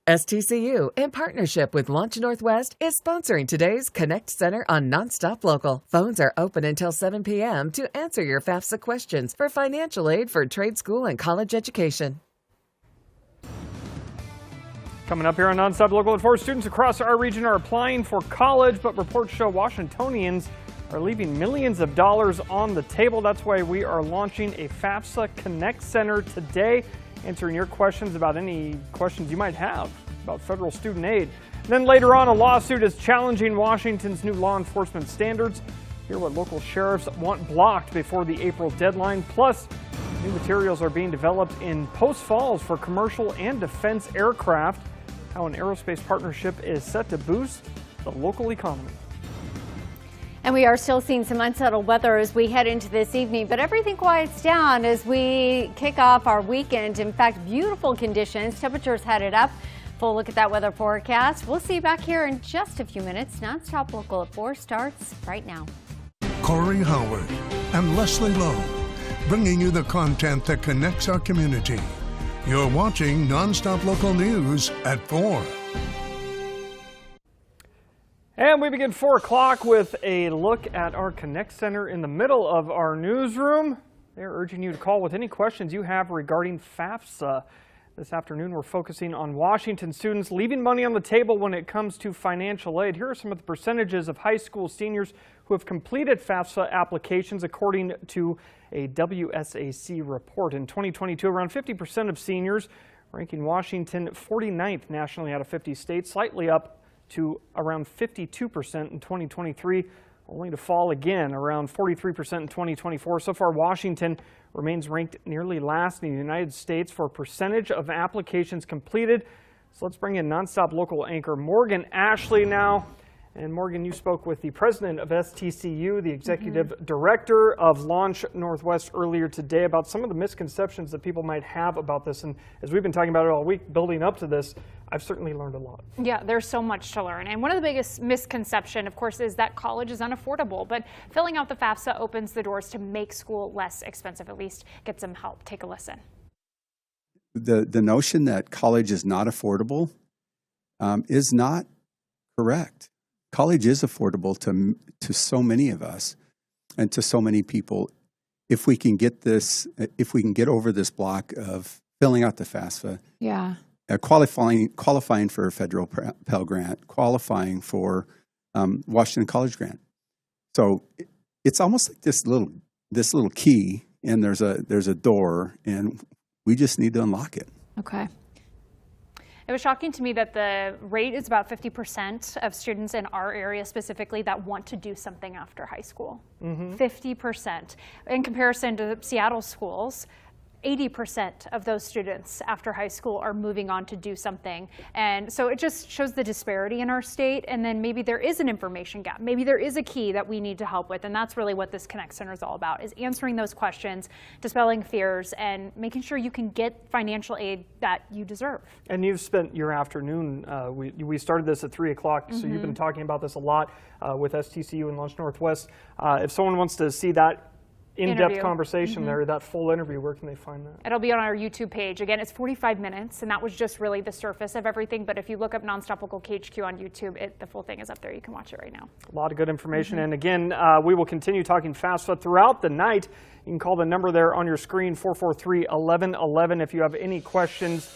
STCU, in partnership with Launch Northwest, is sponsoring today's Connect Center on NonStop Local. Phones are open until 7 p.m. to answer your FAFSA questions for financial aid for trade school and college education. Coming up here on NonStop Local at 4, students across our region are applying for college, but reports show Washingtonians are leaving millions of dollars on the table. That's why we are launching a FAFSA Connect Center today, answering your questions about any questions you might have about federal student aid. And then later on, a lawsuit is challenging Washington's new law enforcement standards. Hear what local sheriffs want blocked before the April deadline. Plus, new materials are being developed in Post Falls for commercial and defense aircraft. How an aerospace partnership is set to boost the local economy. And we are still seeing some unsettled weather as we head into this evening, but everything quiets down as we kick off our weekend. In fact, beautiful conditions, temperatures headed up. Full look at that weather forecast. We'll see you back here in just a few minutes. NonStop Local at 4 starts right now. Corey Howard and Leslie Lowe, bringing you the content that connects our community. You're watching NonStop Local News at 4. And we begin 4 o'clock with a look at our Connect Center in the middle of our newsroom. They're urging you to call with any questions you have regarding FAFSA. This afternoon, we're focusing on Washington students leaving money on the table when it comes to financial aid. Here are some of the percentages of high school seniors who have completed FAFSA applications according to a WSAC report. In 2022, around 50% of seniors, ranking Washington 49th nationally out of 50 states, slightly up to around 52% in 2023, only to fall again around 43% in 2024. So far, Washington remains ranked nearly last in the United States for percentage of applications completed. So let's bring in NonStop Local anchor Morgan Ashley now. And Morgan, you spoke with the president of STCU, the executive director of Launch Northwest earlier today about some of the misconceptions that people might have about this. And as we've been talking about it all week, building up to this, I've certainly learned a lot. Yeah, there's so much to learn. And one of the biggest misconceptions, of course, is that college is unaffordable. But filling out the FAFSA opens the doors to make school less expensive, at least get some help. Take a listen. The notion that college is not affordable is not correct. College is affordable to so many of us and to so many people. If we can get this, if we can get over this block of filling out the FAFSA, qualifying for a federal Pell Grant, qualifying for Washington College Grant. So it's almost like this little key, and there's a door, and we just need to unlock it. Okay. It was shocking to me that the rate is about 50% of students in our area specifically that want to do something after high school. 50%. In comparison to Seattle schools, 80% of those students after high school are moving on to do something. And so it just shows the disparity in our state. And then maybe there is an information gap. Maybe there is a key that we need to help with. And that's really what this Connect Center is all about, is answering those questions, dispelling fears, and making sure you can get financial aid that you deserve. And you've spent your afternoon, we started this at 3 o'clock, so you've been talking about this a lot with STCU and Launch Northwest. If someone wants to see that in-depth conversation there, that full interview, where can they find that? It'll be on our YouTube page. Again, it's 45 minutes, and that was just really the surface of everything. But if you look up NonStop Local KHQ on YouTube, the full thing is up there. You can watch it right now. A lot of good information. And again, we will continue talking FAFSA throughout the night. You can call the number there on your screen, 443-1111, if you have any questions.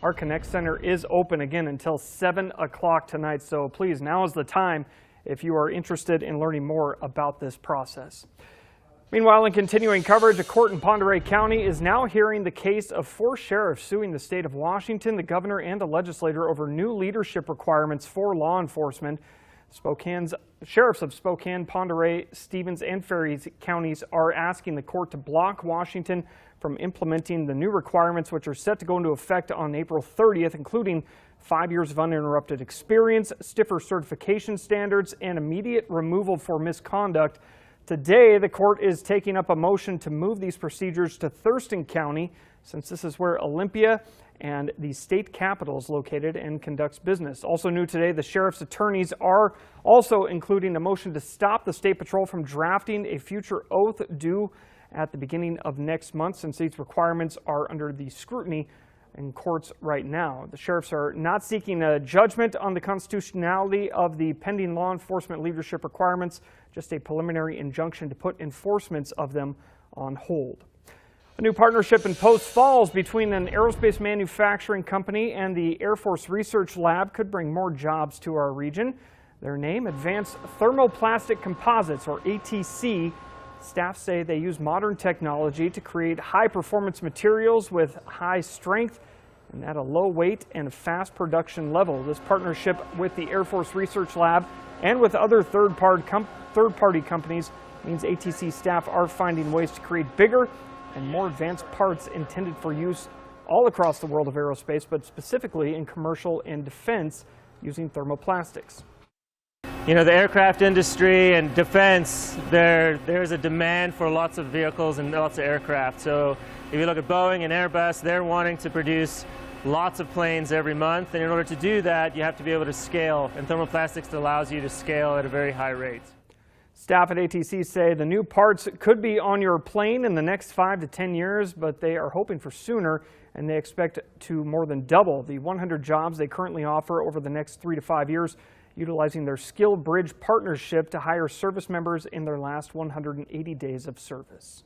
Our Connect Center is open again until 7 o'clock tonight. So please, now is the time if you are interested in learning more about this process. Meanwhile, in continuing coverage, a court in Pend Oreille County is now hearing the case of 4 sheriffs suing the state of Washington, the governor, and a legislator over new leadership requirements for law enforcement. Spokane's sheriffs of Spokane, Pend Oreille, Stevens, and Ferry counties are asking the court to block Washington from implementing the new requirements, which are set to go into effect on April 30th, including 5 years of uninterrupted experience, stiffer certification standards, and immediate removal for misconduct. Today, the court is taking up a motion to move these procedures to Thurston County, since this is where Olympia and the state capital is located and conducts business. Also new today, the sheriff's attorneys are also including a motion to stop the State Patrol from drafting a future oath due at the beginning of next month, since these requirements are under the scrutiny in courts right now. The sheriffs are not seeking a judgment on the constitutionality of the pending law enforcement leadership requirements, just a preliminary injunction to put enforcement of them on hold. A new partnership in Post Falls between an aerospace manufacturing company and the Air Force Research Lab could bring more jobs to our region. Their name, Advanced Thermoplastic Composites, or ATC. Staff say they use modern technology to create high-performance materials with high strength and at a low weight and fast production level. This partnership with the Air Force Research Lab and with other third-party companies means ATC staff are finding ways to create bigger and more advanced parts intended for use all across the world of aerospace, but specifically in commercial and defense using thermoplastics. You know, the aircraft industry and defense, there's a demand for lots of vehicles and lots of aircraft. So if you look at Boeing and Airbus, they're wanting to produce lots of planes every month. And in order to do that, you have to be able to scale. And thermoplastics allows you to scale at a very high rate. Staff at ATC say the new parts could be on your plane in the next 5 to 10 years, but they are hoping for sooner, and they expect to more than double the 100 jobs they currently offer over the next 3 to 5 years, utilizing their Skill Bridge partnership to hire service members in their last 180 days of service.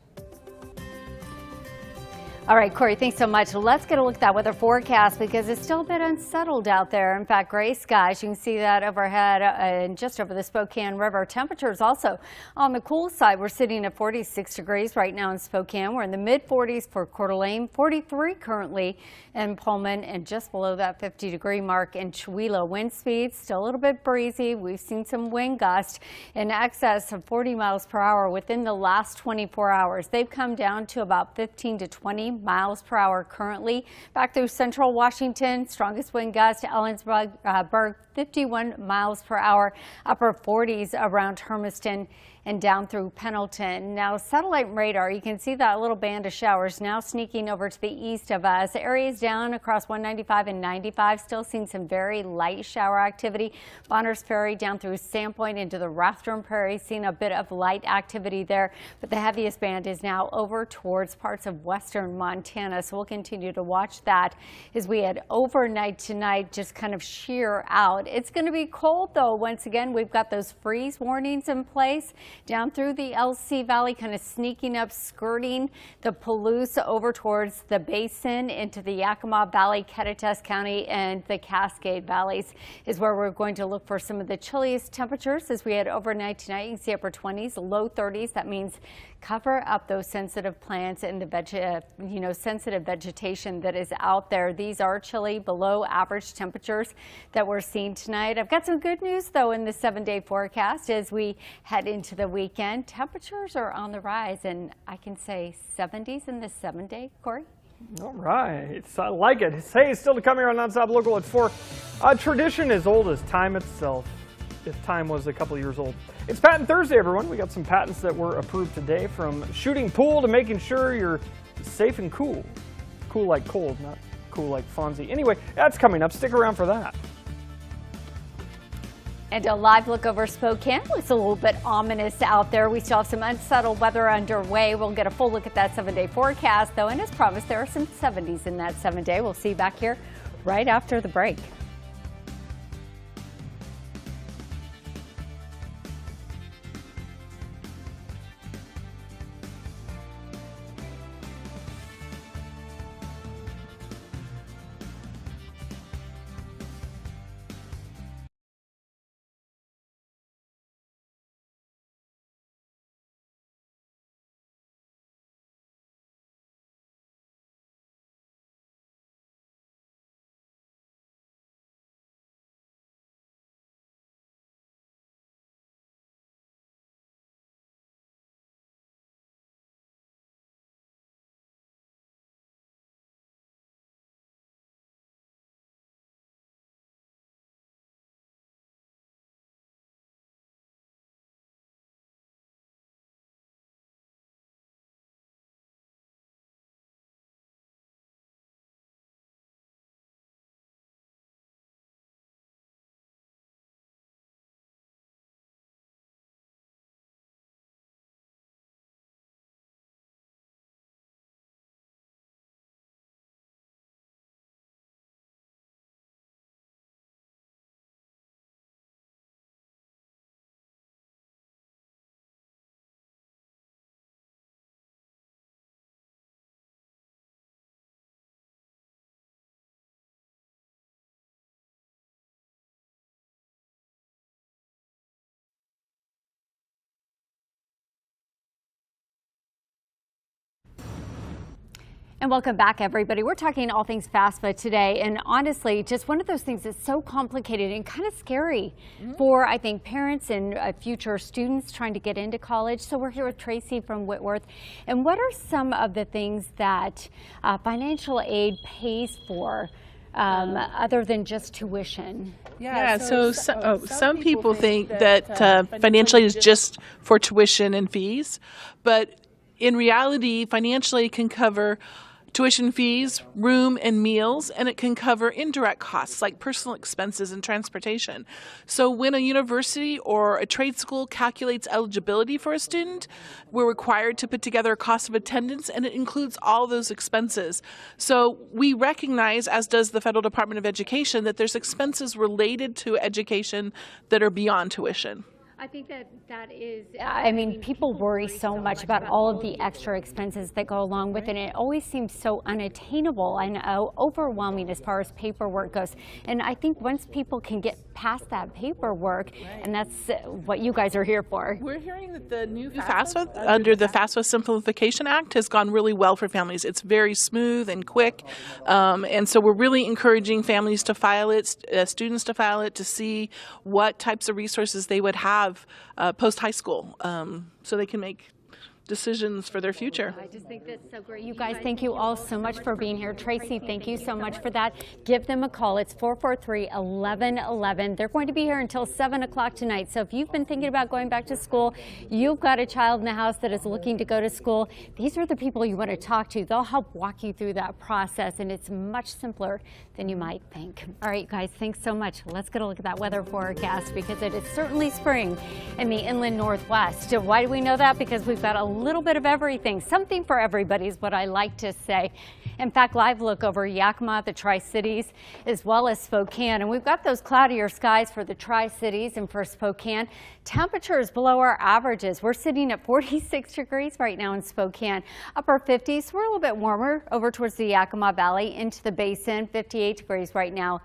All right, Corey, thanks so much. Let's get a look at that weather forecast because it's still a bit unsettled out there. In fact, gray skies, you can see that overhead and just over the Spokane River. Temperatures also on the cool side. We're sitting at 46 degrees right now in Spokane. We're in the mid-40s for Coeur d'Alene, 43 currently in Pullman, and just below that 50-degree mark in Chihuahua. Wind speeds still a little bit breezy. We've seen some wind gusts in excess of 40 miles per hour within the last 24 hours. They've come down to about 15 to 20 miles per hour currently. Back through central Washington, strongest wind gust to Ellensburg, 51 miles per hour, upper 40s around Hermiston and down through Pendleton. Now, satellite radar, you can see that little band of showers now sneaking over to the east of us. Areas down across 195 and 95, still seeing some very light shower activity. Bonners Ferry down through Sandpoint into the Rathdrum Prairie, seeing a bit of light activity there, but the heaviest band is now over towards parts of western Montana, so we'll continue to watch that as we head overnight tonight, just kind of sheer out. It's going to be cold, though. Once again, we've got those freeze warnings in place down through the LC Valley, kind of sneaking up, skirting the Palouse over towards the basin into the Yakima Valley, Kettitas County, and the Cascade Valleys is where we're going to look for some of the chilliest temperatures as we head overnight tonight. You can see upper 20s, low 30s. That means cover up those sensitive plants and the sensitive vegetation that is out there. These are chilly, below average temperatures that we're seeing tonight. I've got some good news, though, in the 7-day forecast as we head into the weekend. Temperatures are on the rise, and I can say 70s in the 7-day, Corey. All right, I like it. Hey, still to come here on NonStop Local at 4. A tradition as old as time itself, if time was a couple years old. It's Patent Thursday, everyone. We got some patents that were approved today, from shooting pool to making sure you're safe and cool. Cool like cold, not cool like Fonzie. Anyway, that's coming up. Stick around for that. And a live look over Spokane. Looks a little bit ominous out there. We still have some unsettled weather underway. We'll get a full look at that 7-day forecast, though. And as promised, there are some 70s in that 7-day. We'll see you back here right after the break. And welcome back, everybody. We're talking all things FAFSA today, and honestly, just one of those things that's so complicated and kind of scary for, I think, parents and future students trying to get into college. So we're here with Tracy from Whitworth. And what are some of the things that financial aid pays for other than just tuition? Yeah, so some people think that financial aid is just for tuition and fees, but in reality, financial aid can cover tuition fees, room and meals, and it can cover indirect costs like personal expenses and transportation. So when a university or a trade school calculates eligibility for a student, we're required to put together a cost of attendance, and it includes all those expenses. So we recognize, as does the Federal Department of Education, that there's expenses related to education that are beyond tuition. I think that is, I mean, people worry so much about all of the extra expenses that go along with it. And it always seems so unattainable and overwhelming as far as paperwork goes. And I think once people can get past that paperwork, and that's what you guys are here for. We're hearing that the new FAFSA, under the FAFSA Simplification Act, has gone really well for families. It's very smooth and quick. And so we're really encouraging families to file it, students to file it, to see what types of resources they would have post-high school, so they can make decisions for their future. I just think that's so great. You guys, thank you all so much for being here. Tracy, thank you so much for that. Give them a call. It's 443-1111. They're going to be here until 7 o'clock tonight. So if you've been thinking about going back to school, you've got a child in the house that is looking to go to school, these are the people you want to talk to. They'll help walk you through that process, and it's much simpler than you might think. All right, guys, thanks so much. Let's get a look at that weather forecast, because it is certainly spring in the inland Northwest. Why do we know that? Because we've got a little bit of everything. Something for everybody is what I like to say. In fact, live look over Yakima, the Tri-Cities, as well as Spokane. And we've got those cloudier skies for the Tri-Cities and for Spokane. Temperatures below our averages. We're sitting at 46 degrees right now in Spokane. Upper 50s. We're a little bit warmer over towards the Yakima Valley into the basin. 58 degrees right now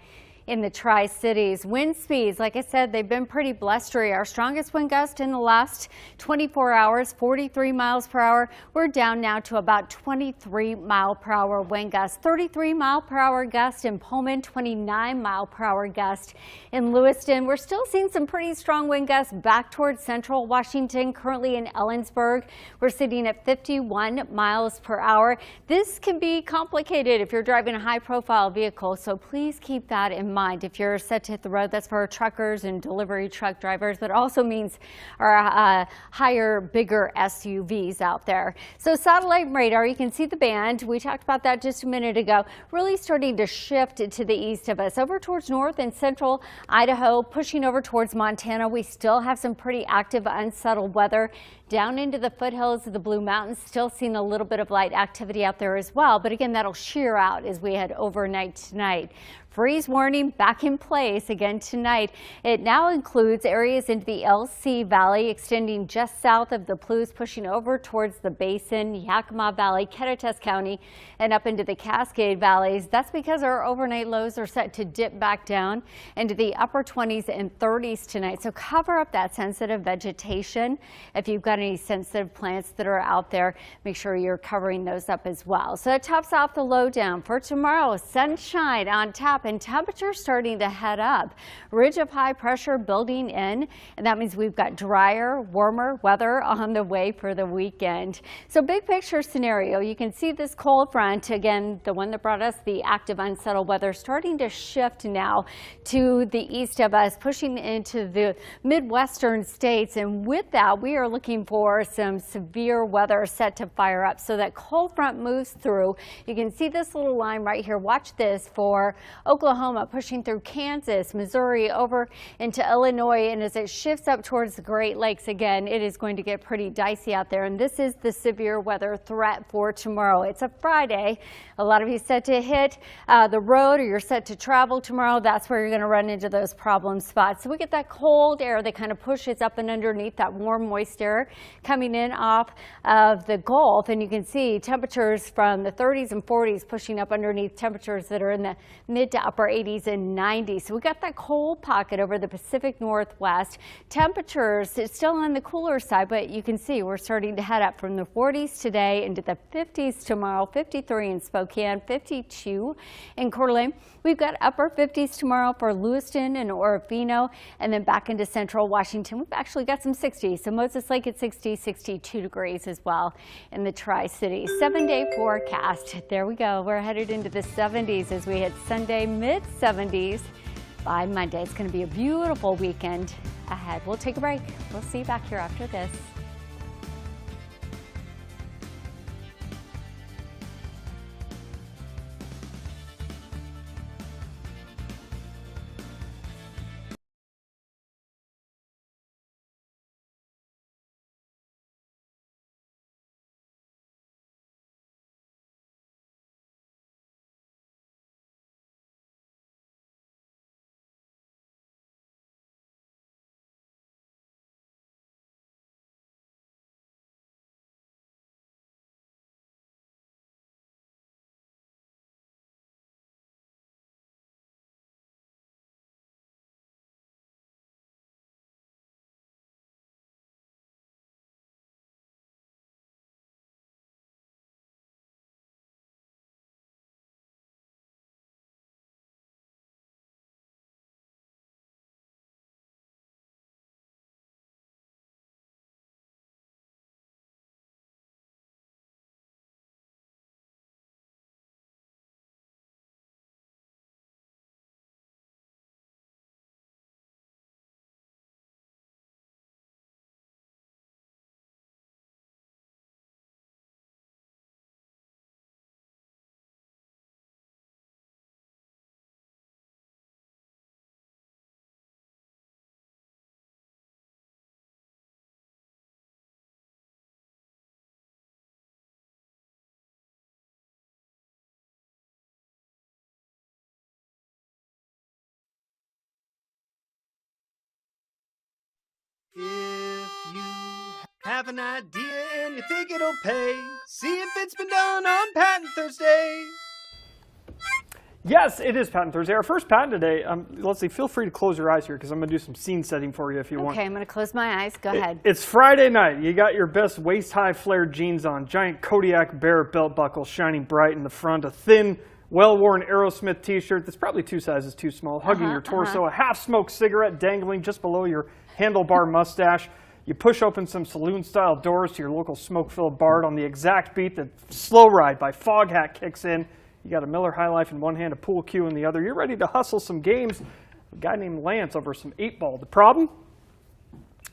in the Tri-Cities. Wind speeds, like I said, they've been pretty blustery. Our strongest wind gust in the last 24 hours, 43 miles per hour. We're down now to about 23 mile per hour wind gust. 33 mile per hour gust in Pullman, 29 mile per hour gust in Lewiston. We're still seeing some pretty strong wind gusts back towards central Washington. Currently in Ellensburg, we're sitting at 51 miles per hour. This can be complicated if you're driving a high profile vehicle, so please keep that in mind. If you're set to hit the road, that's for our truckers and delivery truck drivers, but it also means our higher, bigger SUVs out there. So satellite radar, you can see the band. We talked about that just a minute ago, really starting to shift to the east of us, over towards north and central Idaho, pushing over towards Montana. We still have some pretty active, unsettled weather down into the foothills of the Blue Mountains. Still seeing a little bit of light activity out there as well, but again, that'll shear out as we head overnight tonight. Freeze warning back in place again tonight. It now includes areas into the LC Valley, extending just south of the Palouse, pushing over towards the Basin, Yakima Valley, Ketchikan County, and up into the Cascade Valleys. That's because our overnight lows are set to dip back down into the upper 20s and 30s tonight. So cover up that sensitive vegetation. If you've got any sensitive plants that are out there, make sure you're covering those up as well. So it tops off the lowdown for tomorrow. Sunshine on tap and temperatures starting to head up. Ridge of high pressure building in, and that means we've got drier, warmer weather on the way for the weekend. So big picture scenario, you can see this cold front, again, the one that brought us the active unsettled weather, starting to shift now to the east of us, pushing into the Midwestern states. And with that, we are looking for some severe weather set to fire up. So that cold front moves through. You can see this little line right here. Watch this for Oklahoma, pushing through Kansas, Missouri, over into Illinois. And as it shifts up towards the Great Lakes again, it is going to get pretty dicey out there. And this is the severe weather threat for tomorrow. It's a Friday. A lot of you set to hit the road, or you're set to travel tomorrow. That's where you're going to run into those problem spots. So we get that cold air that kind of pushes up and underneath, that warm, moist air coming in off of the Gulf. And you can see temperatures from the 30s and 40s pushing up underneath temperatures that are in the mid to upper 80s and 90s. So we got that cold pocket over the Pacific Northwest. Temperatures, it's still on the cooler side, but you can see we're starting to head up from the 40s today into the 50s tomorrow, 53 in Spokane, 52 in Coeur d'Alene. We've got upper 50s tomorrow for Lewiston and Orofino, and then back into central Washington. We've actually got some 60s. So Moses Lake at 60, 62 degrees as well in the Tri-Cities. 7-day forecast. There we go. We're headed into the 70s as we hit Sunday, mid 70s. By Monday, it's going to be a beautiful weekend ahead. We'll take a break. We'll see you back here after this. If you have an idea and you think it'll pay, see if it's been done on Patent Thursday. Yes, it is Patent Thursday. Our first patent today. Leslie, feel free to close your eyes here because I'm going to do some scene setting for you if you want. Okay, I'm going to close my eyes. Go ahead. It's Friday night. You got your best waist-high flared jeans on, giant Kodiak Bear belt buckle shining bright in the front, a thin, well-worn Aerosmith t-shirt that's probably 2 sizes too small, hugging your torso, a half-smoked cigarette dangling just below your handlebar mustache. You push open some saloon-style doors to your local smoke-filled bar on the exact beat that Slow Ride by Foghat kicks in. You got a Miller High Life in one hand, a pool cue in the other. You're ready to hustle some games. A guy named Lance over some 8-ball. The problem?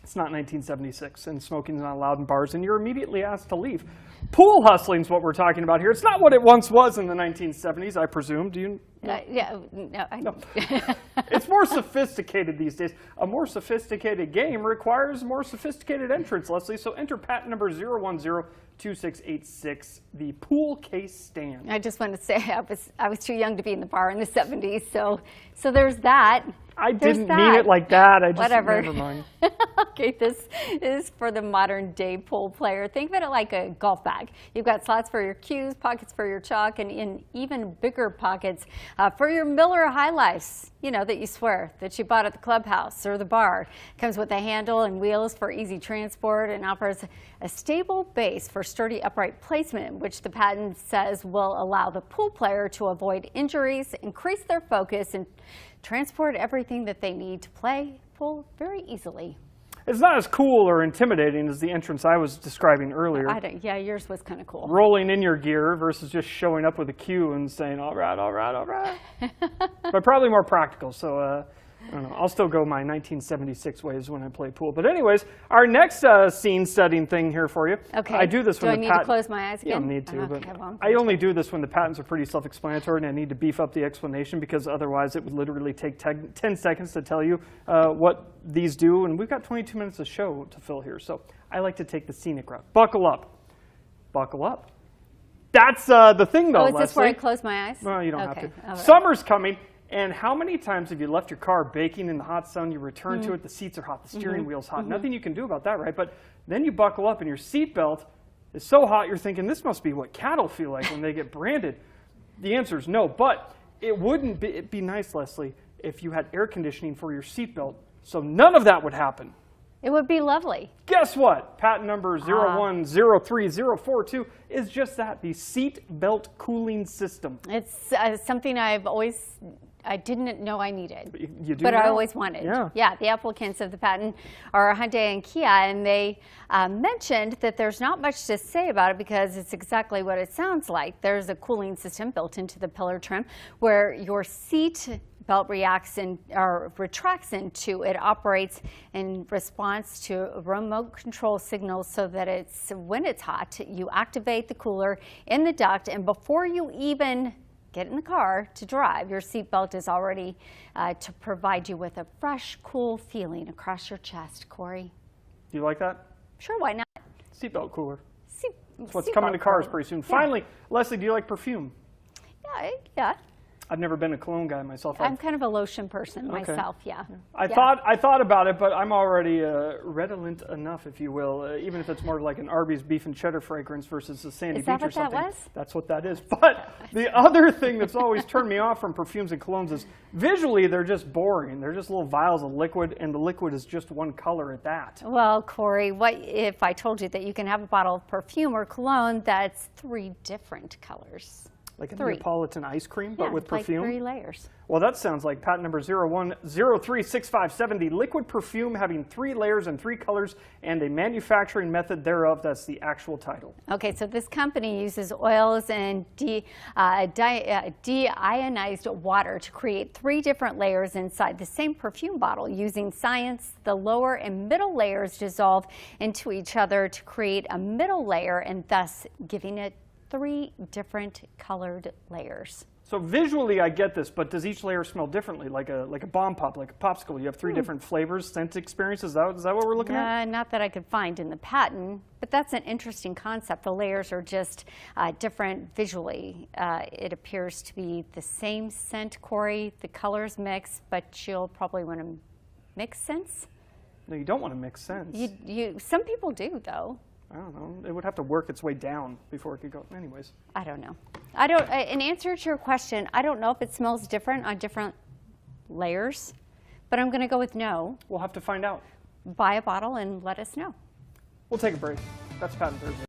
It's not 1976, and smoking's not allowed in bars, and you're immediately asked to leave. Pool hustling is what we're talking about here. It's not what it once was in the 1970s, I presume. Do you? No. It's more sophisticated these days. A more sophisticated game requires more sophisticated entrants, Leslie. So enter patent number 0102686, the pool case stand. I just want to say I was too young to be in the bar in the 70s, so there's that. I didn't mean it like that. I just, whatever. Never mind. Okay, this is for the modern day pool player. Think of it like a golf bag. You've got slots for your cues, pockets for your chalk, and in even bigger pockets for your Miller High Lifes, you know, that you swear that you bought at the clubhouse or the bar. Comes with a handle and wheels for easy transport and offers a stable base for sturdy upright placement, which the patent says will allow the pool player to avoid injuries, increase their focus, and transport everything that they need to play pool very easily. It's not as cool or intimidating as the entrance I was describing earlier. Yeah, yours was kind of cool. Rolling in your gear versus just showing up with a cue and saying, all right, all right, all right. But probably more practical, so I don't know. I'll still go my 1976 ways when I play pool. But anyways, our next scene setting thing here for you. Okay. I do this when I need to close my eyes again? You don't need to, Okay, but well, I only do this when the patents are pretty self-explanatory and I need to beef up the explanation because otherwise it would literally take 10 seconds to tell you what these do. And we've got 22 minutes of show to fill here. So I like to take the scenic route. Buckle up. Buckle up. That's the thing, though, is this Leslie. where I close my eyes? Well, you don't have to. All right. Summer's coming. And how many times have you left your car baking in the hot sun, you return to it, the seats are hot, the steering wheel's hot, nothing you can do about that, right? But then you buckle up and your seatbelt is so hot you're thinking, this must be what cattle feel like when they get branded. The answer is no, but It wouldn't be, it'd be nice, Leslie, if you had air conditioning for your seatbelt, so none of that would happen. It would be lovely. Guess what? Patent number 0103042 is just that, the seat belt cooling system. It's something I didn't know I needed, You do but now? I always wanted. Yeah, the applicants of the patent are Hyundai and Kia, and they mentioned that there's not much to say about it because it's exactly what it sounds like. There's a cooling system built into the pillar trim where your seat belt retracts into. It operates in response to remote control signals so that when it's hot, you activate the cooler in the duct, and before you even get in the car to drive, your seatbelt is already to provide you with a fresh, cool feeling across your chest. Corey? Do you like that? Sure, why not? Seatbelt cooler. That's what's coming to cars pretty soon. Finally, Leslie, do you like perfume? Yeah. I've never been a cologne guy myself. I'm kind of a lotion person myself, yeah. I thought about it, but I'm already redolent enough, if you will, even if it's more like an Arby's beef and cheddar fragrance versus a Sandy Beach or something. That was? That's what that is. But the other thing that's always turned me off from perfumes and colognes is visually they're just boring. They're just little vials of liquid, and the liquid is just one color at that. Well, Corey, what if I told you that you can have a bottle of perfume or cologne that's 3 different colors? Like a Neapolitan ice cream, but with perfume? Like 3 layers. Well, that sounds like patent number 0103657, the liquid perfume having 3 layers and 3 colors and a manufacturing method thereof. That's the actual title. Okay, so this company uses oils and deionized water to create 3 different layers inside the same perfume bottle. Using science, the lower and middle layers dissolve into each other to create a middle layer, and thus giving it 3 different colored layers. So visually I get this, but does each layer smell differently? Like a bomb pop, like a popsicle? You have 3 different flavors, scent experiences? Is that what we're looking at? Not that I could find in the patent, but that's an interesting concept. The layers are just different visually. It appears to be the same scent, Corey. The colors mix, but you'll probably want to mix scents. No, you don't want to mix scents. Some people do, though. I don't know. It would have to work its way down before it could go. Anyways. I don't know. In answer to your question, I don't know if it smells different on different layers, but I'm going to go with no. We'll have to find out. Buy a bottle and let us know. We'll take a break. That's Patent Thursday.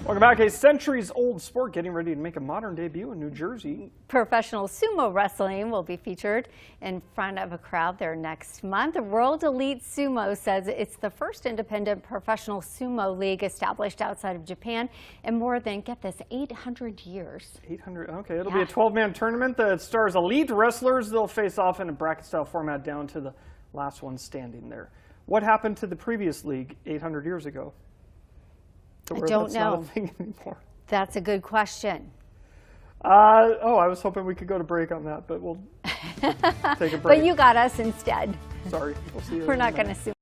Welcome back. A centuries-old sport getting ready to make a modern debut in New Jersey. Professional sumo wrestling will be featured in front of a crowd there next month. World Elite Sumo says it's the first independent professional sumo league established outside of Japan in more than, get this, 800 years. 800, okay. It'll be a 12-man tournament that stars elite wrestlers. They'll face off in a bracket-style format down to the last one standing there. What happened to the previous league 800 years ago? I don't know. Not a thing anymore. That's a good question. I was hoping we could go to break on that, but we'll take a break. But you got us instead. Sorry. We'll see you. We're not going to sue.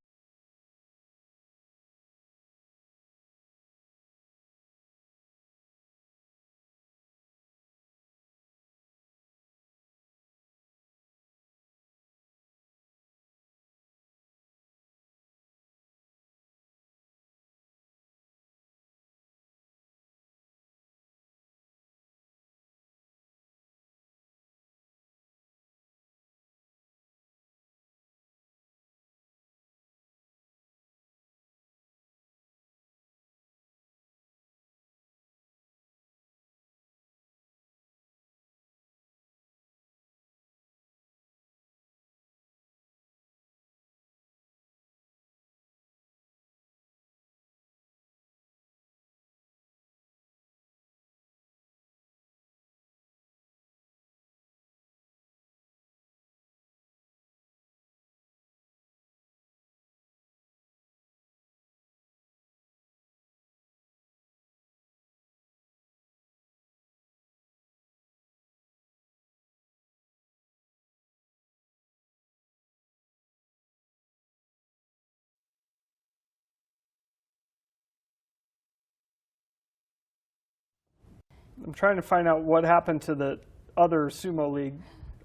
I'm trying to find out what happened to the other sumo league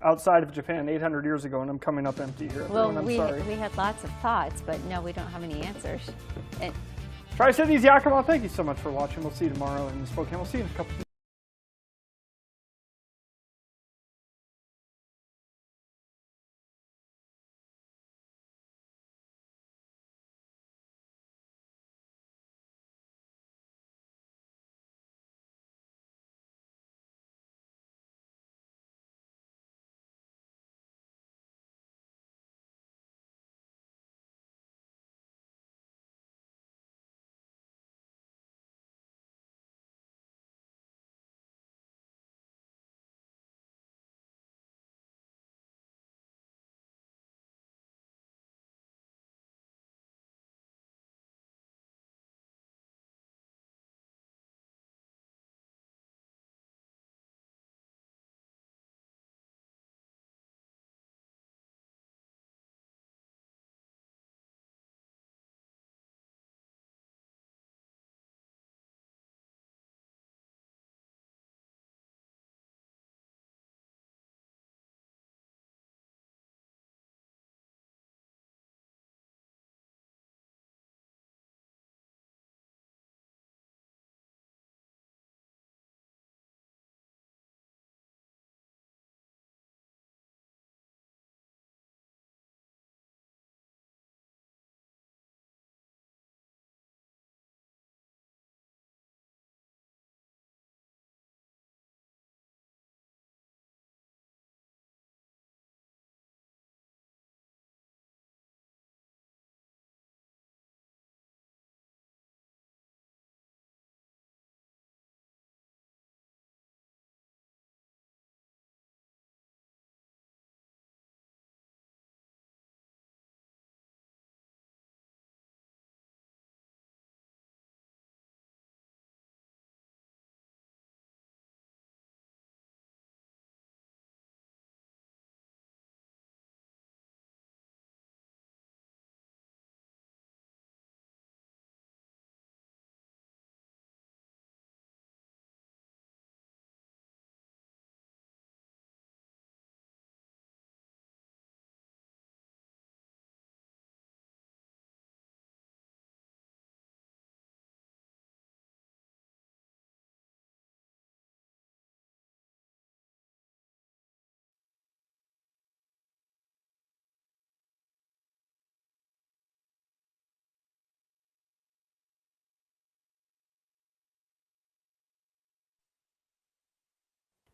outside of Japan 800 years ago, and I'm coming up empty here. Well, I'm we sorry. had lots of thoughts, but no, we don't have any answers. And Tri-Cities Yakima, thank you so much for watching. We'll see you tomorrow in Spokane. We'll see you in a couple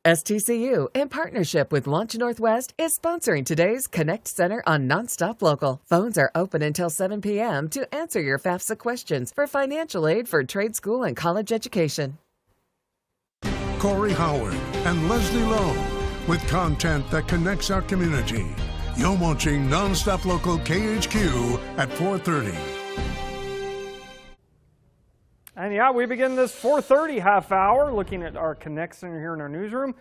STCU, in partnership with Launch Northwest, is sponsoring today's Connect Center on NonStop Local. Phones are open until 7 p.m. to answer your FAFSA questions for financial aid for trade school and college education. Corey Howard and Leslie Lowe with content that connects our community. You're watching NonStop Local KHQ at 4:30. And yeah, we begin this 4:30 half hour looking at our Connect Center here in our newsroom.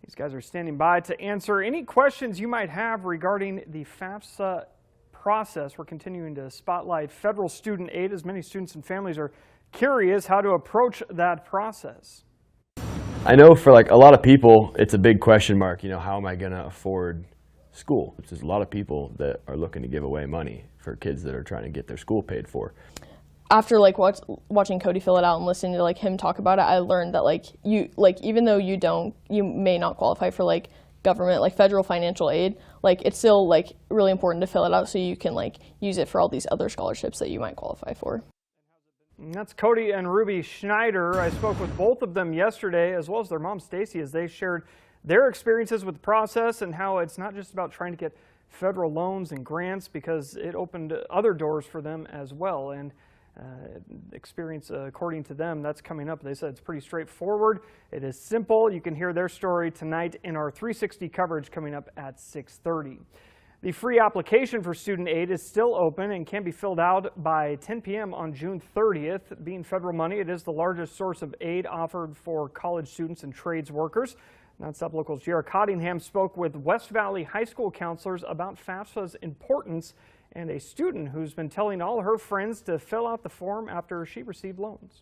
These guys are standing by to answer any questions you might have regarding the FAFSA process. We're continuing to spotlight federal student aid as many students and families are curious how to approach that process. I know for like a lot of people, it's a big question mark, you know, how am I going to afford school? There's a lot of people that are looking to give away money for kids that are trying to get their school paid for. After like watching Cody fill it out and listening to like him talk about it, I learned that even though you may not qualify for like government, like federal financial aid, like it's still like really important to fill it out so you can like use it for all these other scholarships that you might qualify for. And that's Cody and Ruby Schneider. I spoke with both of them yesterday, as well as their mom Stacy, as they shared their experiences with the process and how it's not just about trying to get federal loans and grants, because it opened other doors for them as well. And experience, according to them, that's coming up. They said it's pretty straightforward. It is simple. You can hear their story tonight in our 360 coverage coming up at 6:30. The free application for student aid is still open and can be filled out by 10 p.m. on June 30th. Being federal money, it is the largest source of aid offered for college students and trades workers. NonStop Local's J.R. Cottingham spoke with West Valley High School counselors about FAFSA's importance and a student who's been telling all her friends to fill out the form after she received loans.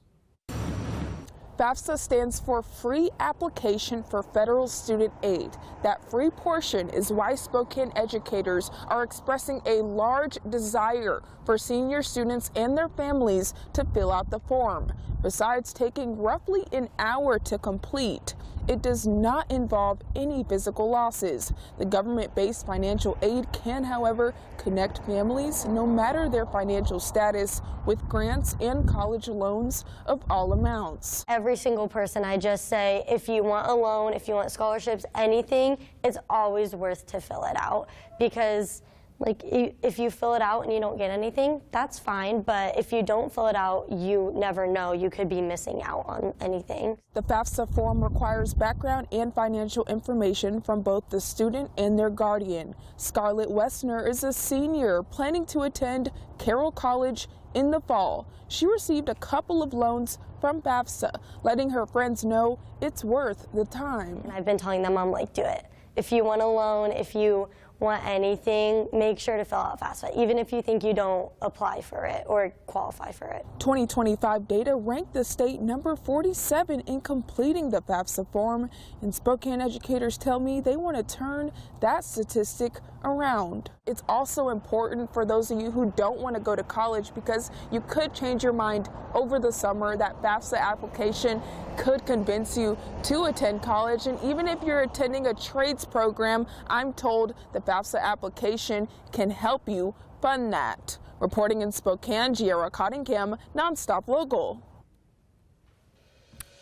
FAFSA stands for Free Application for Federal Student Aid. That free portion is why Spokane educators are expressing a large desire for senior students and their families to fill out the form. Besides taking roughly an hour to complete, it does not involve any physical losses. The government-based financial aid can, however, connect families, no matter their financial status, with grants and college loans of all amounts. Every single person, I just say, if you want a loan, if you want scholarships, anything, it's always worth to fill it out, because like if you fill it out and you don't get anything, that's fine, but if you don't fill it out, you never know. You could be missing out on anything. The FAFSA form requires background and financial information from both the student and their guardian. Scarlett Westner is a senior planning to attend Carroll College in the fall. She received a couple of loans from FAFSA, letting her friends know it's worth the time. And I've been telling them, I'm like, do it. If you want a loan, if you want anything, make sure to fill out FAFSA, even if you think you don't apply for it or qualify for it. 2025 data ranked the state number 47 in completing the FAFSA form, and Spokane educators tell me they want to turn that statistic around. It's also important for those of you who don't want to go to college, because you could change your mind over the summer. That FAFSA application could convince you to attend college, and even if you're attending a trades program, I'm told the FAFSA application can help you fund that. Reporting in Spokane, Giara Cottingham, NonStop Local.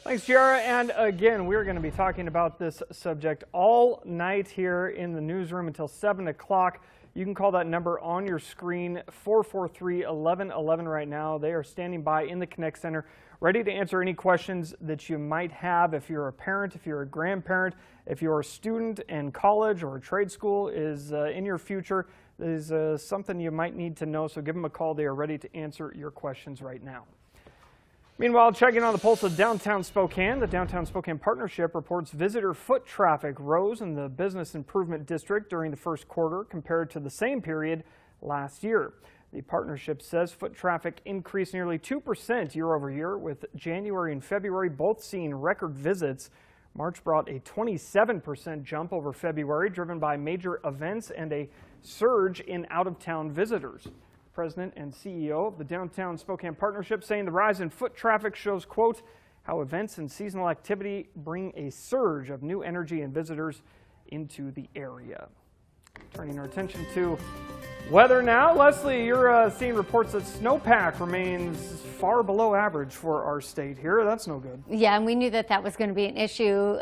Thanks, Giara. And again, we're going to be talking about this subject all night here in the newsroom until 7 o'clock. You can call that number on your screen, 443-1111 right now. They are standing by in the Connect Center, ready to answer any questions that you might have. If you're a parent, if you're a grandparent, if you're a student in college or a trade school is in your future, is something you might need to know. So give them a call. They are ready to answer your questions right now. Meanwhile, checking on the pulse of downtown Spokane, the Downtown Spokane Partnership reports visitor foot traffic rose in the Business Improvement District during the first quarter compared to the same period last year. The partnership says foot traffic increased nearly 2% year over year, with January and February both seeing record visits. March brought a 27% jump over February, driven by major events and a surge in out-of-town visitors. President and CEO of the Downtown Spokane Partnership saying the rise in foot traffic shows, quote, how events and seasonal activity bring a surge of new energy and visitors into the area. Turning our attention to weather now. Leslie, you're seeing reports that snowpack remains far below average for our state here. That's no good. Yeah, and we knew that that was going to be an issue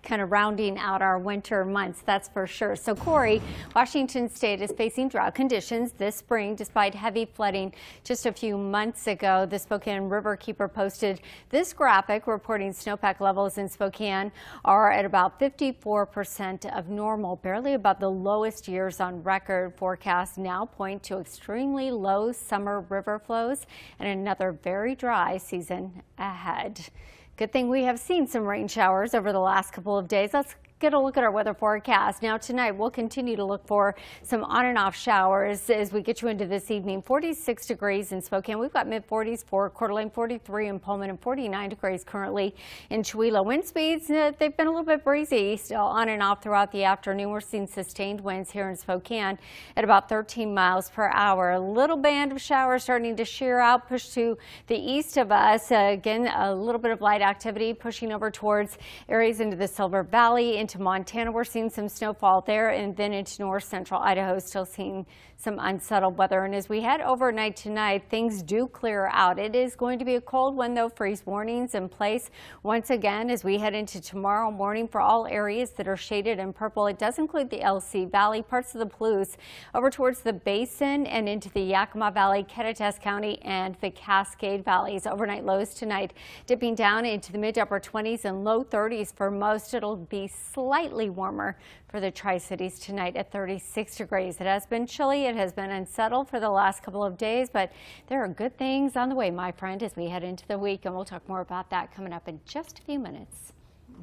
kind of rounding out our winter months, that's for sure. So Corey, Washington State is facing drought conditions this spring despite heavy flooding just a few months ago. The Spokane Riverkeeper posted this graphic reporting snowpack levels in Spokane are at about 54% of normal, barely above the lowest years on record. Forecasts now point to extremely low summer river flows and another very dry season ahead. Good thing we have seen some rain showers over the last couple of days. Let's get a look at our weather forecast. Now tonight we'll continue to look for some on and off showers as we get you into this evening. 46 degrees in Spokane. We've got mid 40s for Coeur d'Alene, 43 in Pullman, and 49 degrees currently in Chihuahua. Wind speeds, they've been a little bit breezy, still on and off throughout the afternoon. We're seeing sustained winds here in Spokane at about 13 miles per hour. A little band of showers starting to shear out, push to the east of us. Again, a little bit of light activity pushing over towards areas into the Silver Valley, into Montana. We're seeing some snowfall there, and then into north central Idaho, still seeing some unsettled weather. And as we head overnight tonight, things do clear out. It is going to be a cold one, though. Freeze warnings in place once again as we head into tomorrow morning for all areas that are shaded in purple. It does include the LC Valley, parts of the Palouse, over towards the Basin and into the Yakima Valley, Ketchikan County, and the Cascade Valleys. Overnight lows tonight dipping down into the mid to upper 20s and low 30s for most. It'll be slightly warmer for the Tri-Cities tonight at 36 degrees. It has been chilly. It has been unsettled for the last couple of days, but there are good things on the way, my friend, as we head into the week, and we'll talk more about that coming up in just a few minutes.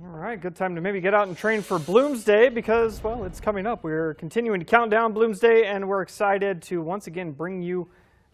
All right, good time to maybe get out and train for Bloomsday because, well, it's coming up. We're continuing to count down Bloomsday, and we're excited to once again bring you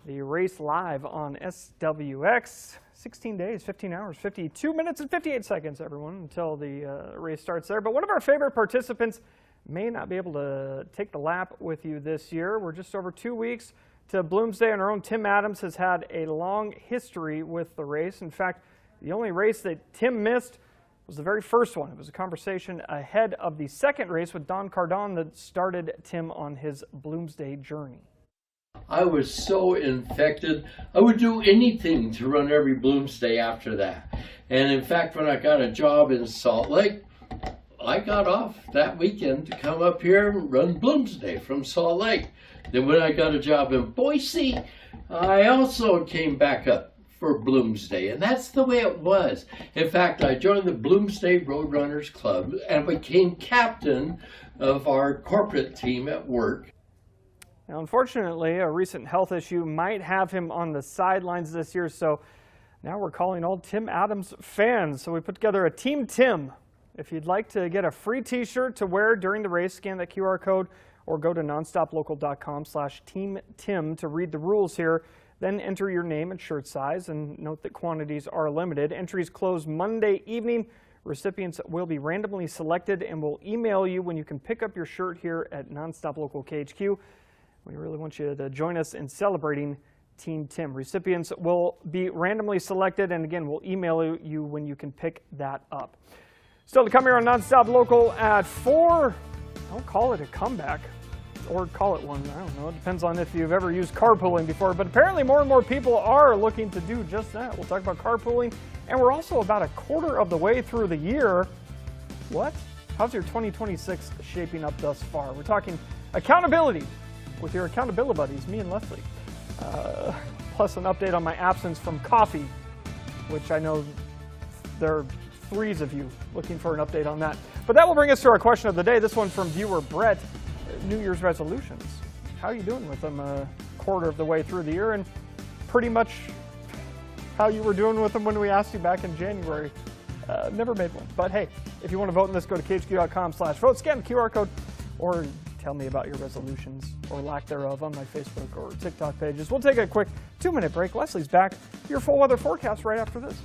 the race live on SWX. 16 days, 15 hours, 52 minutes and 58 seconds, everyone, until the race starts there. But one of our favorite participants may not be able to take the lap with you this year. We're just over 2 weeks to Bloomsday, and our own Tim Adams has had a long history with the race. In fact, the only race that Tim missed was the very first one. It was a conversation ahead of the second race with Don Cardon that started Tim on his Bloomsday journey. I was so infected. I would do anything to run every Bloomsday after that. And in fact, when I got a job in Salt Lake, I got off that weekend to come up here and run Bloomsday from Salt Lake. Then when I got a job in Boise, I also came back up for Bloomsday, and that's the way it was. In fact, I joined the Bloomsday Roadrunners Club and became captain of our corporate team at work. Now, unfortunately, a recent health issue might have him on the sidelines this year, so now we're calling all Tim Adams fans. So we put together a Team Tim. If you'd like to get a free t-shirt to wear during the race, scan that QR code or go to nonstoplocal.com/teamtim to read the rules here. Then enter your name and shirt size, and note that quantities are limited. Entries close Monday evening. Recipients will be randomly selected, and will email you when you can pick up your shirt here at NonStop Local KHQ. We really want you to join us in celebrating Team Tim. Recipients will be randomly selected, and again, we'll email you when you can pick that up. Still to come here on NonStop Local at 4. Don't call it a comeback, or call it one. I don't know. It depends on if you've ever used carpooling before, but apparently more and more people are looking to do just that. We'll talk about carpooling, and we're also about a quarter of the way through the year. What? How's your 2026 shaping up thus far? We're talking accountability with your accountability buddies, me and Leslie. Plus an update on my absence from coffee, which I know there are threes of you looking for an update on that. But that will bring us to our question of the day. This one from viewer Brett. New Year's resolutions. How are you doing with them a quarter of the way through the year, and pretty much how you were doing with them when we asked you back in January? Never made one. But hey, if you want to vote in this, go to khq.com/vote, scan the QR code, or tell me about your resolutions or lack thereof on my Facebook or TikTok pages. We'll take a quick 2-minute break. Leslie's back. Your full weather forecast right after this.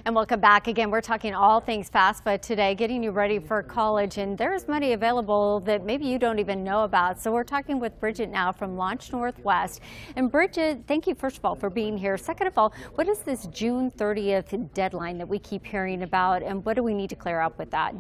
And welcome back again. We're talking all things FAFSA today, getting you ready for college, and there's money available that maybe you don't even know about. So we're talking with Bridget now from Launch Northwest. And Bridget, thank you first of all for being here. Second of all, what is this June 30th deadline that we keep hearing about, and what do we need to clear up with that?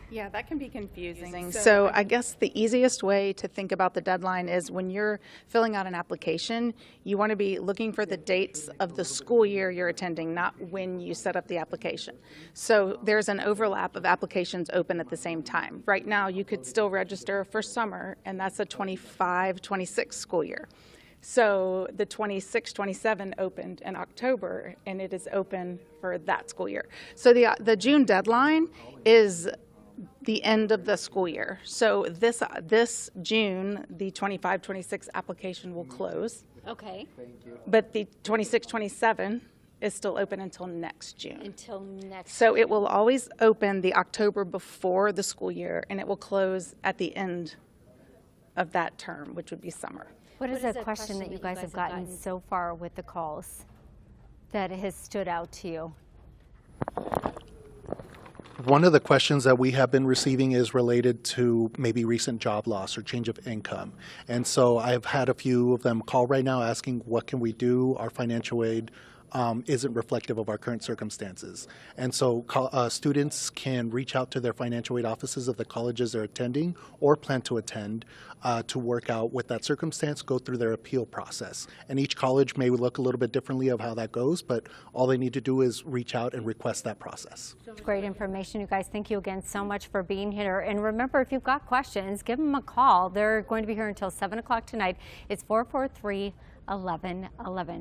Yeah, that can be confusing. So I guess the easiest way to think about the deadline is when you're filling out an application, you want to be looking for the dates of the school year you're attending, not when you set up the application. So there's an overlap of applications open at the same time. Right now, you could still register for summer, and that's a 25-26 school year. So the 26-27 opened in October, and it is open for that school year. So the June deadline is the end of the school year. So this June, the 25-26 application will close. Okay. But the 26-27 is still open until next June. Until next So June. it will always open the October before the school year, and it will close at the end of that term, which would be summer. What is a question that you guys have gotten so far with the calls that has stood out to you? One of the questions that we have been receiving is related to maybe recent job loss or change of income. And so I've had a few of them call right now asking, what can we do? Our financial aid isn't reflective of our current circumstances. And so students can reach out to their financial aid offices of the colleges they're attending or plan to attend to work out with that circumstance, go through their appeal process. And each college may look a little bit differently of how that goes, but all they need to do is reach out and request that process. Great information, you guys. Thank you again so much for being here. And remember, if you've got questions, give them a call. They're going to be here until 7 o'clock tonight. It's 443-1111.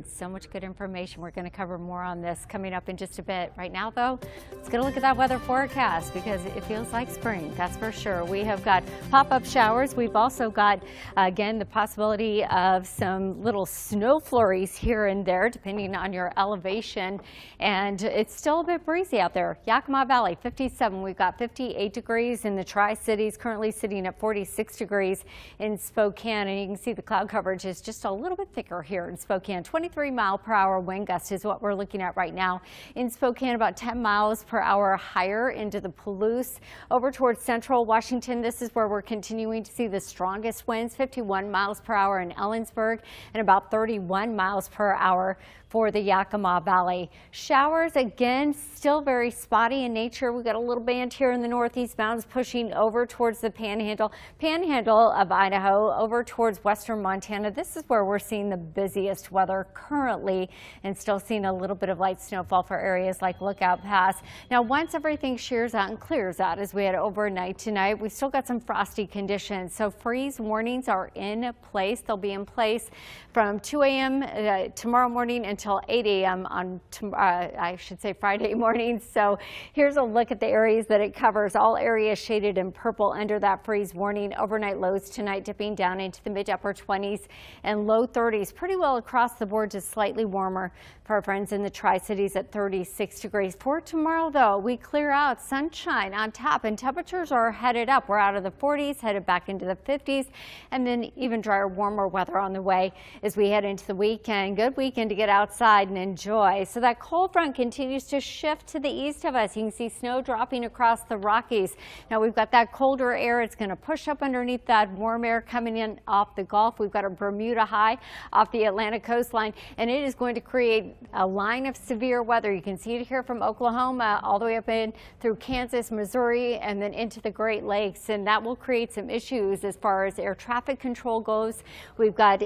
So much good information. We're going to cover more on this coming up in just a bit. Right now, though, let's get a look at that weather forecast because it feels like spring, that's for sure. We have got pop-up showers. We've also got, again, the possibility of some little snow flurries here and there, depending on your elevation. And it's still a bit breezy out there. Yakima Valley, 57. We've got 58 degrees in the Tri-Cities, currently sitting at 46 degrees in Spokane. And you can see the cloud coverage is just a little bit thicker here in Spokane. 23-mile-per-hour wind gust is what we're looking at right now. In Spokane, about 10 miles per hour higher into the Palouse. Over towards central Washington, this is where we're continuing to see the strongest winds, 51 miles per hour in Ellensburg and about 31 miles per hour for the Yakima Valley. Showers, again, still very spotty in nature. We've got a little band here in the northeast mountains pushing over towards the panhandle of Idaho, over towards western Montana. This is where we're seeing the busiest weather currently and still seeing a little bit of light snowfall for areas like Lookout Pass. Now, once everything shears out and clears out as we head overnight tonight, we still got some frosty conditions. So freeze warnings are in place. They'll be in place from 2 a.m. Tomorrow morning until 8 a.m. on, I should say, Friday morning. So here's a look at the areas that it covers. All areas shaded in purple under that freeze warning. Overnight lows tonight dipping down into the mid-upper 20s and low 30s. Pretty well across the board, just slightly warmer for our friends in the Tri-Cities at 36 degrees. For tomorrow, though, we clear out, sunshine on top, and temperatures are headed up. We're out of the 40s, headed back into the 50s, and then even drier, warmer weather on the way as we head into the weekend. Good weekend to get outside and enjoy. So that cold front continues to shift to the east of us. You can see snow dropping across the Rockies. Now we've got that colder air. It's going to push up underneath that warm air coming in off the Gulf. We've got a Bermuda high off the Atlantic coastline, and it is going to create a line of severe weather. You can see it here from Oklahoma all the way up in through Kansas, Missouri, and then into the Great Lakes, and that will create some issues as far as air traffic control goes. We've got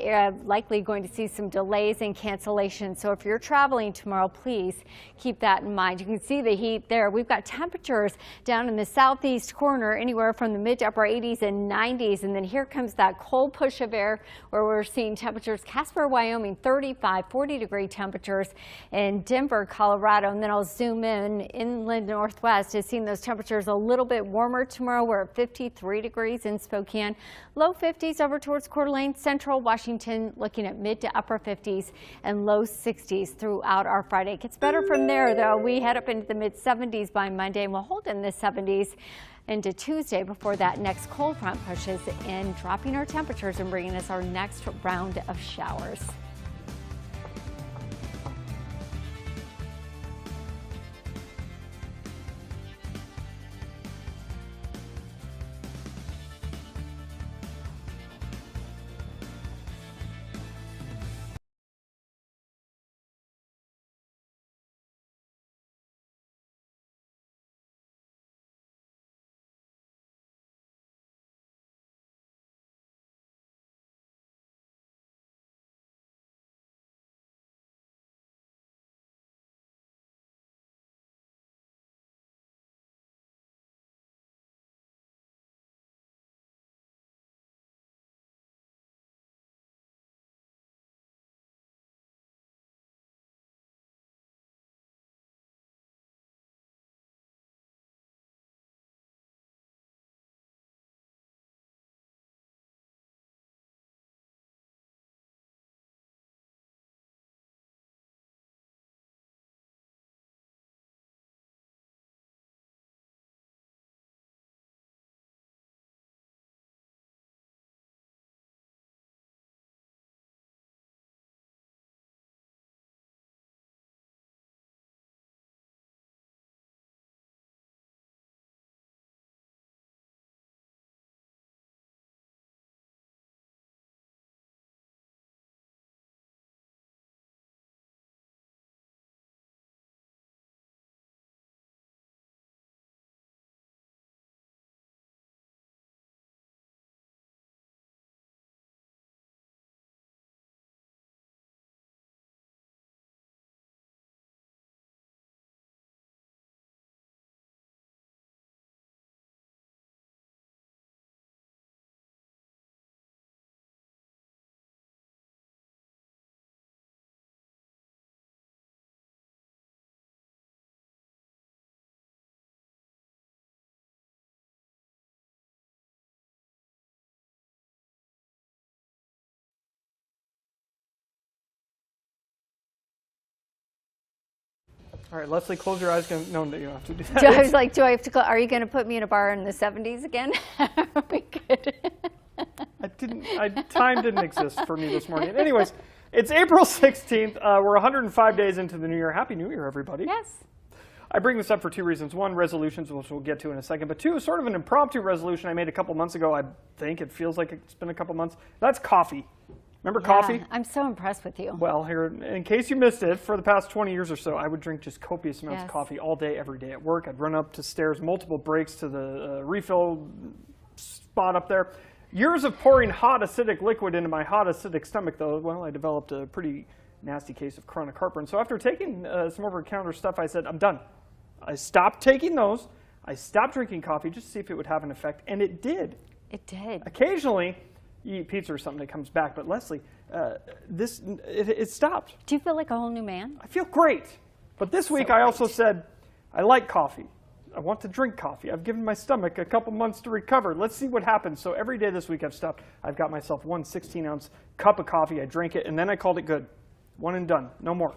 likely going to see some delays and cancellations. So if you're traveling tomorrow, please keep that in mind. You can see the heat there. We've got temperatures down in the southeast corner anywhere from the mid to upper 80s and 90s, and then here comes that cold push of air where we're seeing temperatures Casper, Wyoming, 35, 40-degree temperatures in Denver, Colorado, and then I'll zoom in inland northwest is seeing those temperatures a little bit warmer tomorrow. We're at 53 degrees in Spokane, low 50s over towards Coeur d'Alene, central Washington, looking at mid to upper 50s and low 60s throughout our Friday. It gets better from there, though. We head up into the mid 70s by Monday, and we'll hold in the 70s into Tuesday before that next cold front pushes in, dropping our temperatures and bringing us our next round of showers. All right, Leslie, close your eyes. No, you don't have to do that. I was like, are you going to put me in a bar in the 70s again? We could. Time didn't exist for me this morning. Anyways, it's April 16th. We're 105 days into the new year. Happy New Year, everybody. Yes. I bring this up for two reasons. One, resolutions, which we'll get to in a second. But two, sort of an impromptu resolution I made a couple months ago. I think it feels like it's been a couple months. That's coffee. Remember coffee? I'm so impressed with you. Well, here, in case you missed it, for the past 20 years or so, I would drink just copious amounts of coffee all day, every day at work. I'd run up to stairs, multiple breaks to the refill spot up there. Years of pouring hot acidic liquid into my hot acidic stomach, though, well, I developed a pretty nasty case of chronic heartburn. So after taking some over-the-counter stuff, I said, I'm done. I stopped taking those. I stopped drinking coffee just to see if it would have an effect, and it did. It did. Occasionally, you eat pizza or something, it comes back. But Leslie, it stopped. Do you feel like a whole new man? I feel great. But this week I also said, I like coffee. I want to drink coffee. I've given my stomach a couple months to recover. Let's see what happens. So every day this week I've stopped. I've got myself one 16-ounce cup of coffee. I drank it, and then I called it good. One and done. No more.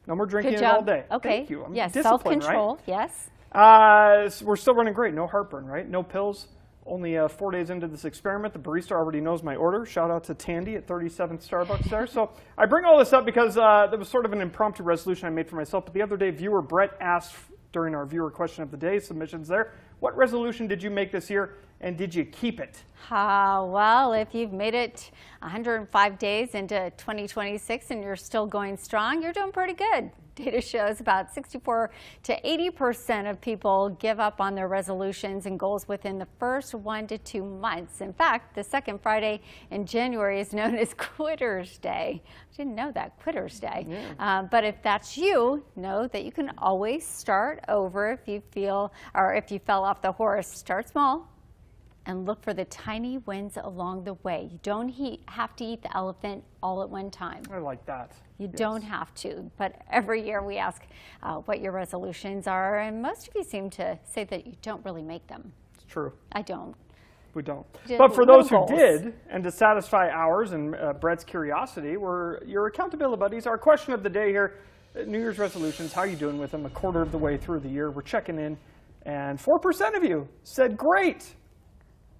No more drinking it all day. Okay. Thank you. I'm yes, disciplined, self-control. Right? Yes. We're still running great. No heartburn, right? No pills. Only 4 days into this experiment, the barista already knows my order. Shout out to Tandy at 37th Starbucks there. So I bring all this up because there was sort of an impromptu resolution I made for myself. But the other day, viewer Brett asked during our viewer question of the day submissions there, what resolution did you make this year, and did you keep it? Well, if you've made it 105 days into 2026 and you're still going strong, you're doing pretty good. Data shows about 64 to 80% of people give up on their resolutions and goals within the first 1 to 2 months. In fact, the second Friday in January is known as Quitter's Day. I didn't know that, Quitter's Day. Yeah. But if that's you, know that you can always start over if you feel, or if you fell off the horse. Start small and look for the tiny wins along the way. You don't have to eat the elephant all at one time. I like that. You don't have to, but every year we ask what your resolutions are, and most of you seem to say that you don't really make them. It's true. I don't. We don't. But for those who did, and to satisfy ours and Brett's curiosity, were your accountability buddies. Our question of the day here, New Year's resolutions, how are you doing with them? A quarter of the way through the year, we're checking in, and 4% of you said great.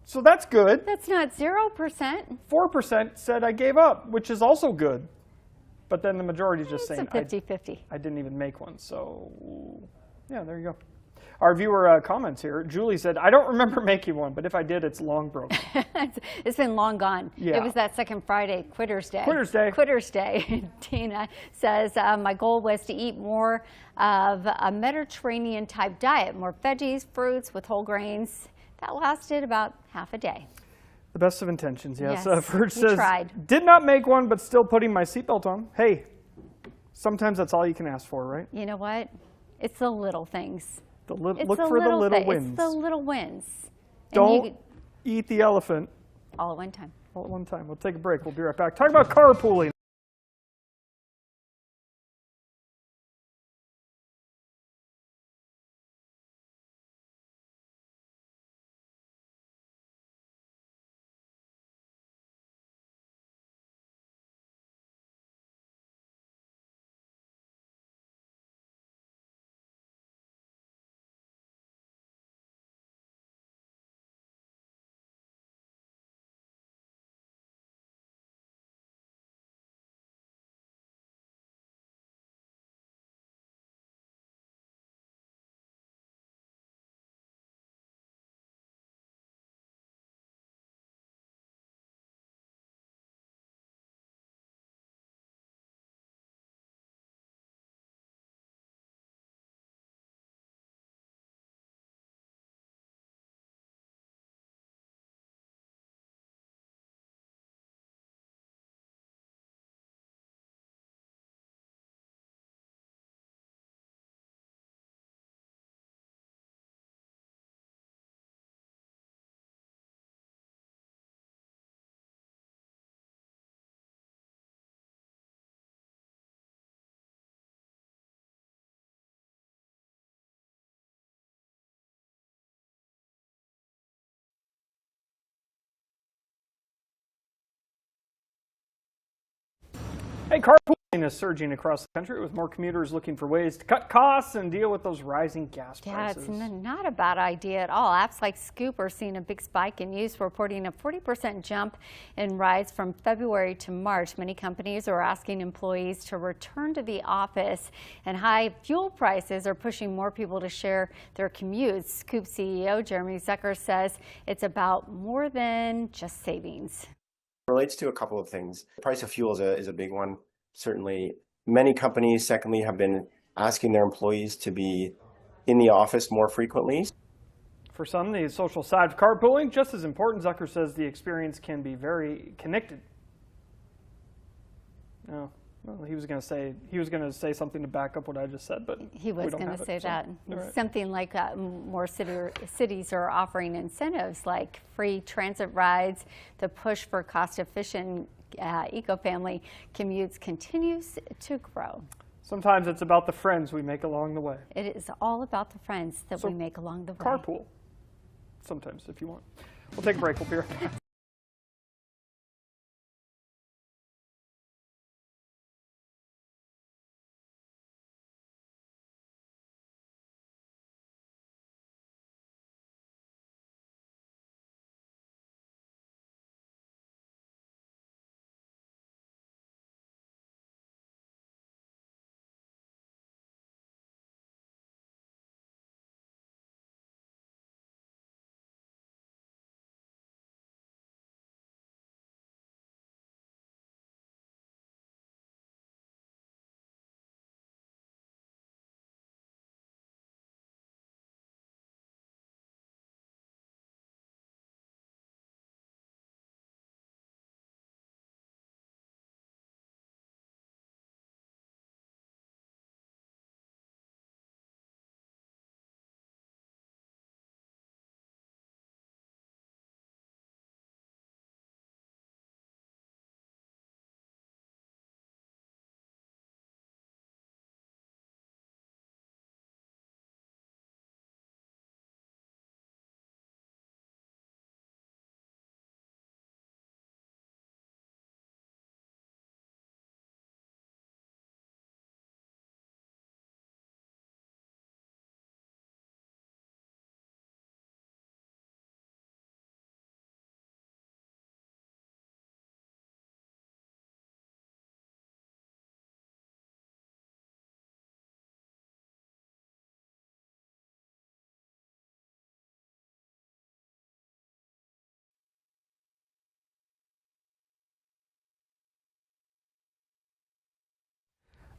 So that's good. That's not 0%. 4% said I gave up, which is also good. But then the majority is just saying, it's a 50-50. I didn't even make one. So, yeah, there you go. Our viewer comments here. Julie said, I don't remember making one, but if I did, it's long broken. It's been long gone. Yeah. It was that second Friday, Quitter's Day. Quitter's Day. Quitter's Day. Tina says, my goal was to eat more of a Mediterranean-type diet, more veggies, fruits with whole grains. That lasted about half a day. The best of intentions, yes. Yes, Ferg says, tried. Did not make one, but still putting my seatbelt on. Hey, sometimes that's all you can ask for, right? You know what? It's the little things. Look for the little wins. It's the little wins. Don't eat the elephant. All at one time. All at one time. We'll take a break. We'll be right back. Talk about carpooling. Hey, carpooling. Is surging across the country with more commuters looking for ways to cut costs and deal with those rising gas prices. Yeah, it's not a bad idea at all. Apps like Scoop are seeing a big spike in use, reporting a 40% jump in rides from February to March. Many companies are asking employees to return to the office, and high fuel prices are pushing more people to share their commutes. Scoop CEO Jeremy Zucker says it's about more than just savings. It relates to a couple of things. The price of fuel is a big one. Certainly, many companies, secondly, have been asking their employees to be in the office more frequently. For some, the social side of carpooling, just as important. Zucker says the experience can be very connected. Oh, well, he was going to say something to back up what I just said, but he was going to say that. Right. Something like more cities are offering incentives like free transit rides. The push for cost-efficient eco-family commutes continues to grow. Sometimes it's about the friends we make along the way. It is all about the friends that we make along the way. Carpool. Sometimes, if you want. We'll take a break. We'll be right back.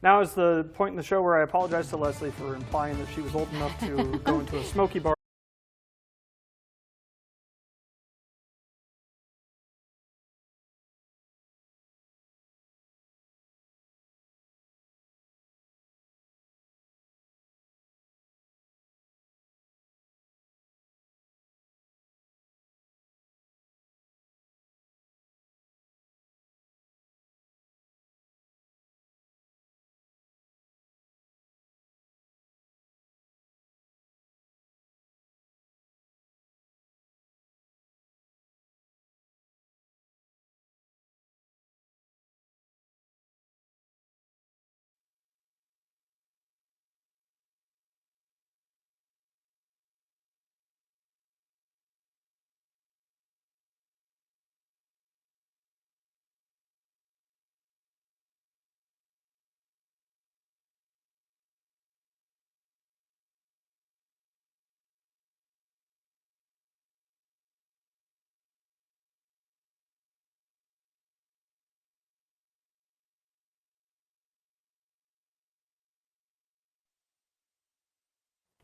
Now is the point in the show where I apologize to Leslie for implying that she was old enough to go into a smoky bar.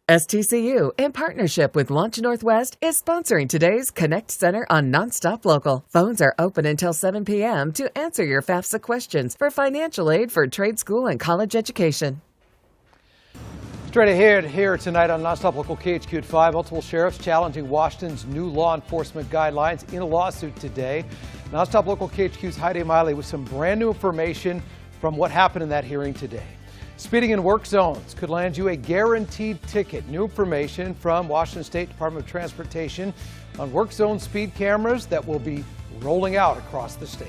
STCU, in partnership with Launch Northwest, is sponsoring today's Connect Center on NonStop Local. Phones are open until 7 p.m. to answer your FAFSA questions for financial aid for trade school and college education. Straight ahead here tonight on NonStop Local KHQ at 5, multiple sheriffs challenging Washington's new law enforcement guidelines in a lawsuit today. NonStop Local KHQ's Heidi Miley with some brand new information from what happened in that hearing today. Speeding in work zones could land you a guaranteed ticket. New information from Washington State Department of Transportation on work zone speed cameras that will be rolling out across the state.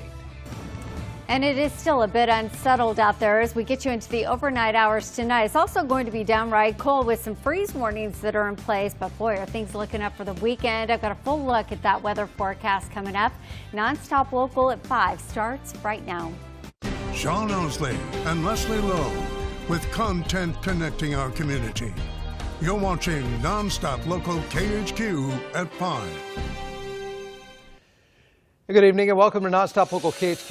And it is still a bit unsettled out there as we get you into the overnight hours tonight. It's also going to be downright cold with some freeze warnings that are in place. But boy, are things looking up for the weekend. I've got a full look at that weather forecast coming up. NonStop Local at 5 starts right now. Sean Osley and Leslie Lowe with content connecting our community. You're watching NonStop Local KHQ at 5. Good evening and welcome to NonStop Local KHQ.